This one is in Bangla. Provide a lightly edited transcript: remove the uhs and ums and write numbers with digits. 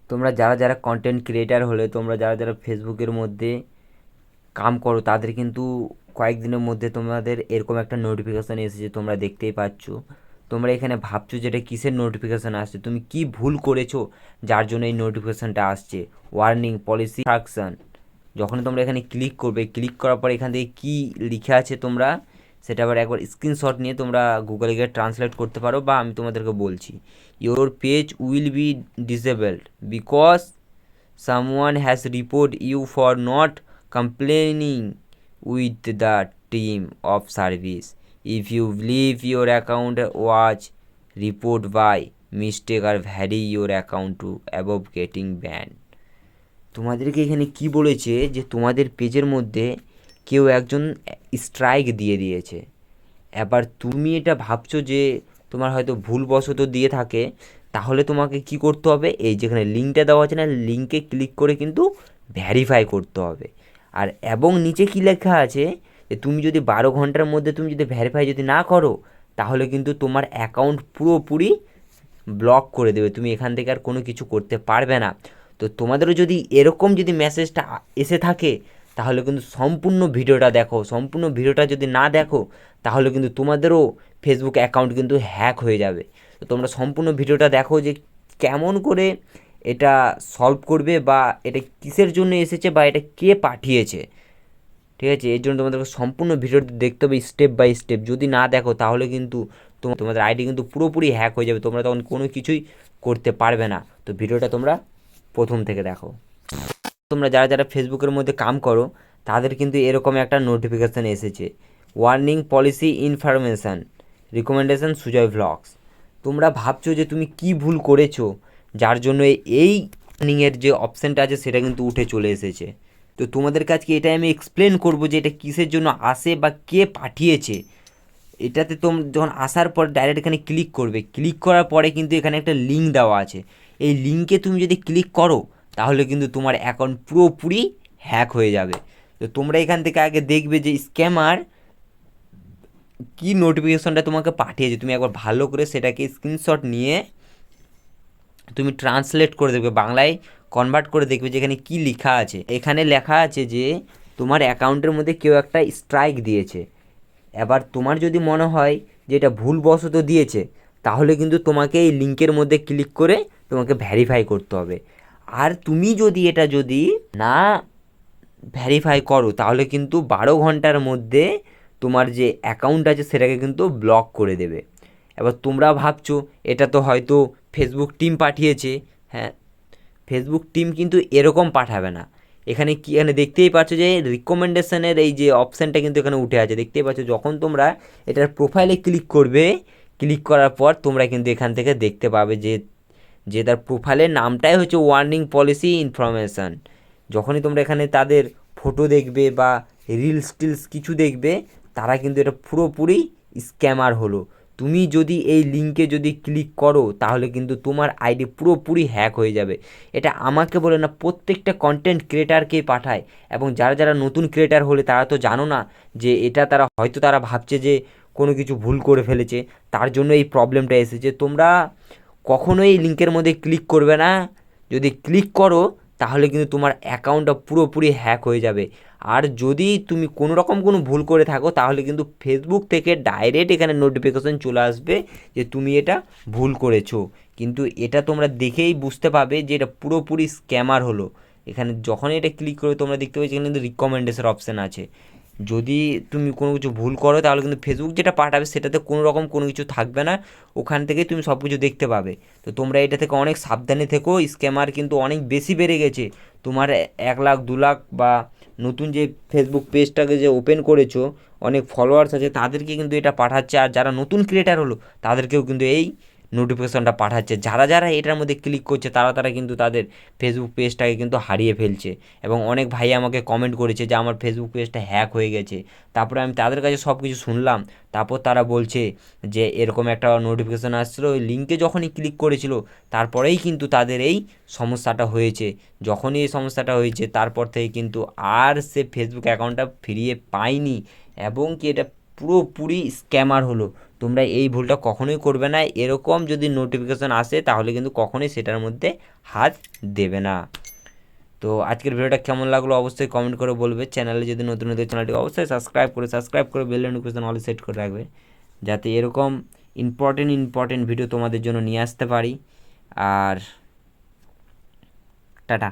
তোমরা যারা যারা কন্টেন্ট ক্রিয়েটার হলে, তোমরা যারা যারা ফেসবুকের মধ্যে কাম করো, তাদের কিন্তু কয়েকদিনের মধ্যে তোমাদের এরকম একটা নোটিফিকেশান এসেছে, তোমরা দেখতেই পাচ্ছ। তোমরা এখানে ভাবছো যে এটা কিসের নোটিফিকেশান আসছে, তুমি কি ভুল করেছো যার জন্য এই নোটিফিকেশানটা আসছে। ওয়ার্নিং পলিসি ইনস্ট্রাকশন, যখন তোমরা এখানে ক্লিক করবে, ক্লিক করার পর এখান থেকে কী লিখে আছে তোমরা সেটা আবার একবার স্ক্রিনশট নিয়ে তোমরা গুগলে গিয়ে ট্রান্সলেট করতে পারো, বা আমি তোমাদেরকে বলছি। Your page will be disabled because someone has reported you for not complaining with the team of service. If you believe your account was reported by mistake or vary your account to above getting banned. তোমাদেরকে এখানে কি বলেছে যে তোমাদের পেজের মধ্যে কেউ একজন স্ট্রাইক দিয়ে দিয়েছে। এবার তুমি এটা ভাবছো যে তোমার হয়তো ভুলবশত দিয়ে থাকে, তাহলে তোমাকে কি করতে হবে, এই যেখানে লিঙ্কটা দেওয়া আছে না, লিঙ্কে ক্লিক করে কিন্তু ভ্যারিফাই করতে হবে। আর এবং নিচে কি লেখা আছে যে তুমি যদি 12 ঘন্টার মধ্যে তুমি যদি ভ্যারিফাই যদি না করো, তাহলে কিন্তু তোমার অ্যাকাউন্ট পুরোপুরি ব্লক করে দেবে, তুমি এখান থেকে আর কোনো কিছু করতে পারবে না। তো তোমাদেরও যদি এরকম যদি মেসেজটা এসে থাকে, তাহলে কিন্তু সম্পূর্ণ ভিডিওটা দেখো। সম্পূর্ণ ভিডিওটা যদি না দেখো, তাহলে কিন্তু তোমাদেরও ফেসবুক অ্যাকাউন্ট কিন্তু হ্যাক হয়ে যাবে। তো তোমরা সম্পূর্ণ ভিডিওটা দেখো যে কেমন করে এটা সলভ করবে, বা এটা কিসের জন্য এসেছে, বা এটা কে পাঠিয়েছে। ঠিক আছে, এর জন্য তোমাদেরকে সম্পূর্ণ ভিডিওটা দেখতে হবে স্টেপ বাই স্টেপ। যদি না দেখো, তাহলে কিন্তু তোমাদের আইডি কিন্তু পুরোপুরি হ্যাক হয়ে যাবে, তোমরা তখন কোনো কিছুই করতে পারবে না। তো ভিডিওটা তোমরা প্রথম থেকে দেখো। তোমরা যারা যারা ফেসবুকের মধ্যে কাম করো, তাদের কিন্তু এরকম একটা নোটিফিকেশান এসেছে, warning policy information recommendation Sujoy vlogs. তোমরা ভাবছো যে তুমি কি ভুল করেছো যার জন্য এই ওয়ার্নিংয়ের যে অপশানটা আছে সেটা কিন্তু উঠে চলে এসেছে। তো তোমাদের কাছে এটাই আমি এক্সপ্লেন করব যে এটা কিসের জন্য আসে বা কে পাঠিয়েছে। এটাতে তোমরা যখন আসার পর ডাইরেক্ট এখানে ক্লিক করবে, ক্লিক করার পরে কিন্তু এখানে একটা লিঙ্ক দেওয়া আছে। এই লিঙ্কে তুমি যদি ক্লিক করো, তাহলে কিন্তু তোমার অ্যাকাউন্ট পুরোপুরি হ্যাক হয়ে যাবে। তো তোমরা এখান থেকে আগে দেখবে যে স্ক্যামার কি নোটিফিকেশনটা তোমাকে পাঠিয়েছে, তুমি একবার ভালো করে সেটাকে স্ক্রিনশট নিয়ে তুমি ট্রান্সলেট করে দেখবে, বাংলায় কনভার্ট করে দেখবে যে এখানে কী লেখা আছে। এখানে লেখা আছে যে তোমার অ্যাকাউন্টের মধ্যে কেউ একটা স্ট্রাইক দিয়েছে। এবার তোমার যদি মনে হয় যে এটা ভুলবশত দিয়েছে, তাহলে কিন্তু তোমাকে এই লিঙ্কের মধ্যে ক্লিক করে তোমাকে ভ্যারিফাই করতে হবে। আর তুমি যদি এটা যদি না ভ্যারিফাই করো, তাহলে কিন্তু 12 ঘন্টার মধ্যে তোমার যে অ্যাকাউন্ট আছে সেটাকে কিন্তু ব্লক করে দেবে। এবার তোমরা ভাবছো এটা তো হয়তো ফেসবুক টিম পাঠিয়েছে। হ্যাঁ, ফেসবুক টিম কিন্তু এরকম পাঠাবে না। এখানে কি, এখানে দেখতেই পাচ্ছ যে রিকমেন্ডেশনের এই যে অপশানটা কিন্তু এখানে উঠে আছে, দেখতেই পাচ্ছ। যখন তোমরা এটার প্রোফাইলে ক্লিক করবে, ক্লিক করার পর তোমরা কিন্তু এখান থেকে দেখতে পাবে যে যে তার প্রোফাইলের নামটাই হচ্ছে ওয়ার্নিং পলিসি ইনফরমেশান। যখনই তোমরা এখানে তাদের ফটো দেখবে বা রিলস টিলস কিছু দেখবে, তারা কিন্তু এটা পুরোপুরি স্ক্যামার হলো। তুমি যদি এই লিঙ্কে যদি ক্লিক করো, তাহলে কিন্তু তোমার আইডি পুরোপুরি হ্যাক হয়ে যাবে। এটা আমাকে বলে না, প্রত্যেকটা কন্টেন্ট ক্রিয়েটারকেই পাঠায়। এবং যারা যারা নতুন ক্রিয়েটার হলে তারা তো জানো না যে এটা, তারা হয়তো তারা ভাবছে যে কোনো কিছু ভুল করে ফেলেছে, তার জন্য এই প্রবলেমটা এসেছে। তোমরা কখনোই এই লিঙ্কের মধ্যে ক্লিক করবে না। যদি ক্লিক করো, তাহলে কিন্তু তোমার অ্যাকাউন্টটা পুরোপুরি হ্যাক হয়ে যাবে। আর যদি তুমি কোনো রকম কোনো ভুল করে থাকো, তাহলে কিন্তু ফেসবুক থেকে ডাইরেক্ট এখানে নোটিফিকেশন চলে আসবে যে তুমি এটা ভুল করেছো। কিন্তু এটা তোমরা দেখেই বুঝতে পারবে যে এটা পুরোপুরি স্ক্যামার হলো। এখানে যখন এটা ক্লিক করবে, তোমরা দেখতে পাচ্ছ এখানে কিন্তু রিকমেন্ডেশন অপশান আছে। যদি তুমি কোনো কিছু ভুল করো, তাহলে কিন্তু ফেসবুক যেটা পাঠাবে সেটাতে কোনো রকম কোনো কিছু থাকবে না, ওখান থেকেই তুমি সব কিছু দেখতে পাবে। তো তোমরা এটা থেকে অনেক সাবধানে থেকো, স্ক্যামার কিন্তু অনেক বেশি বেড়ে গেছে। তোমার 1 লাখ 2 লাখ বা নতুন যে ফেসবুক পেজটাকে যে ওপেন করেছো, অনেক ফলোয়ার্স আছে, তাদেরকে কিন্তু এটা পাঠাচ্ছে। আর যারা নতুন ক্রিয়েটার হলো, তাদেরকেও কিন্তু এই নোটিফিকেশনটা পাঠাচ্ছে। যারা যারা এটার মধ্যে ক্লিক করছে, তারা তারা কিন্তু তাদের ফেসবুক পেজটাকে কিন্তু হারিয়ে ফেলছে। এবং অনেক ভাই আমাকে কমেন্ট করেছে যে আমার ফেসবুক পেজটা হ্যাক হয়ে গেছে। তারপরে আমি তাদের কাছে সব কিছু শুনলাম। তারপর তারা বলছে যে এরকম একটা নোটিফিকেশান আসছিলো, ওই লিঙ্কে যখনই ক্লিক করেছিল, তারপরেই কিন্তু তাদের এই সমস্যাটা হয়েছে। যখনই এই সমস্যাটা হয়েছে, তারপর থেকে কিন্তু আর সে ফেসবুক অ্যাকাউন্টটা ফিরিয়ে পায়নি। এবং কি এটা পুরোপুরি স্ক্যামার হলো। তোমরা এই ভুলটা কখনোই করবে না। এরকম যদি নোটিফিকেশান আসে তাহলে কিন্তু কখনোই সেটার মধ্যে হাত দেবে না। তো আজকের ভিডিওটা কেমন লাগলো অবশ্যই কমেন্ট করে বলবে। চ্যানেলে যদি নতুন চ্যানেলটি অবশ্যই সাবস্ক্রাইব করে বেল নোটিফিকেশান অল সেট করে রাখবে, যাতে এরকম ইম্পর্টেন্ট ভিডিও তোমাদের জন্য নিয়ে আসতে পারি। আর টাটা।